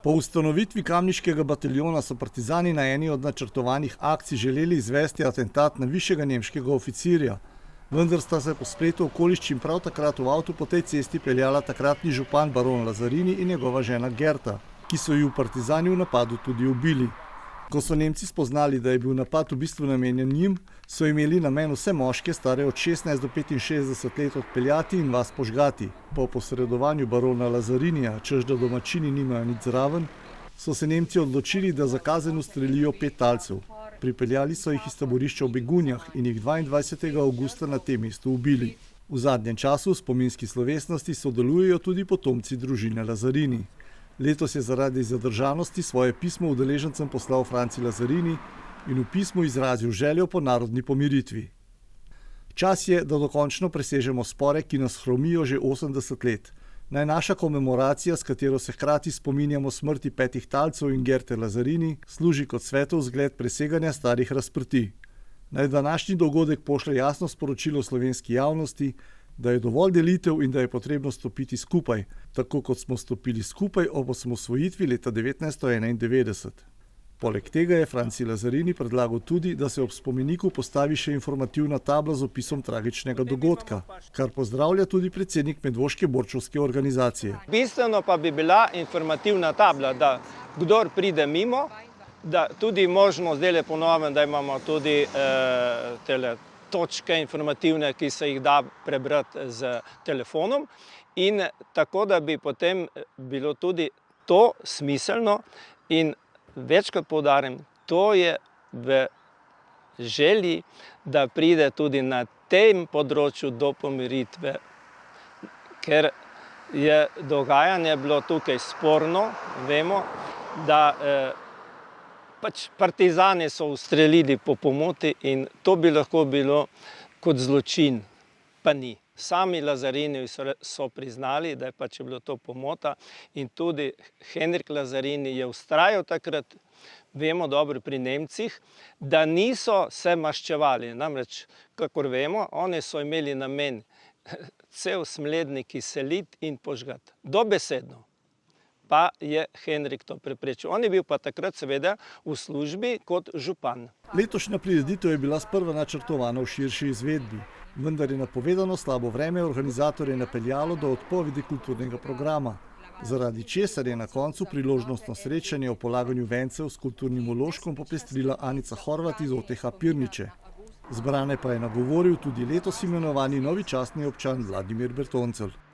Po ustanovitvi Kamniškega bataljona so partizani na eni od načrtovanih akcij želeli izvesti atentat na višjega nemškega oficirja, vendar sta se po spletu okoliščin prav takrat v avtu po tej cesti peljala takratni župan baron Lazarini in njegova žena Gerta, ki so ju partizani v napadu tudi ubili. Ko so Nemci spoznali, da je bil napad v bistvu namenjen njim, so imeli namen vse moške stare od 16 do 65 let odpeljati in vas požgati. Po posredovanju barona Lazarinija, češ da domačini nimajo nič zraven, so se Nemci odločili, da za kazen ustrelijo 5 talcev. Pripeljali so jih iz taborišča v Begunjah in jih 22. avgusta na tem mestu ubili. V zadnjem času v spominski slovesnosti sodelujejo tudi potomci družine Lazarini. Letos je zaradi zadržanosti svoje pismo udeležencem poslal Franci Lazarini in v pismu izrazil željo po narodni pomiritvi. Čas je, da dokončno presežemo spore, ki nas hromijo že 80 let. Naj naša komemoracija, s katero se hkrati spominjamo smrti 5 talcev in Gerte Lazarini, služi kot svetov zgled preseganja starih razprtij. Naj današnji dogodek pošlje jasno sporočilo slovenski javnosti, da je dovolj delitev in da je potrebno stopiti skupaj, tako kot smo stopili skupaj ob osamosvojitvi leta 1991. Poleg tega je Franci Lazarini predlagal tudi, da se ob spomeniku postavi še informativna tabla z opisom tragičnega dogodka, kar pozdravlja tudi predsednik Medvoške borčevske organizacije. Bistveno pa bi bila informativna tabla, da kdor pride mimo, da tudi možnost, zdaj po novem, da imamo tudi točke informativne, ki se jih da prebrati z telefonom, in tako, da bi potem bilo tudi to smiselno in večkrat poudarjam, to je v želji, da pride tudi na tem področju do pomiritve, ker je dogajanje bilo tukaj sporno, vemo, da partizani so ustrelili po pomoti in to bi lahko bilo kot zločin, pa ni. Sami Lazarini so priznali, da je bilo to pomota in tudi Henrik Lazarini je vztrajal takrat, vemo dobro pri Nemcih, da niso se maščevali. Namreč, kakor vemo, oni so imeli namen cel smlednik izseliti in požgati. Dobesedno. Pa je Henrik to preprečil. On je bil pa takrat seveda v službi kot župan. Letošnja prireditev je bila sprva načrtovana v širši izvedbi, vendar je napovedano slabo vreme organizatorje napeljalo do odpovedi kulturnega programa, zaradi česar je na koncu priložnostno srečanje o polaganju vencev s kulturnim vložkom popestrila Anica Horvat iz OTH Pirniče. Zbrane pa je nagovoril tudi letos imenovani novi častni občan Vladimir Bertoncelj.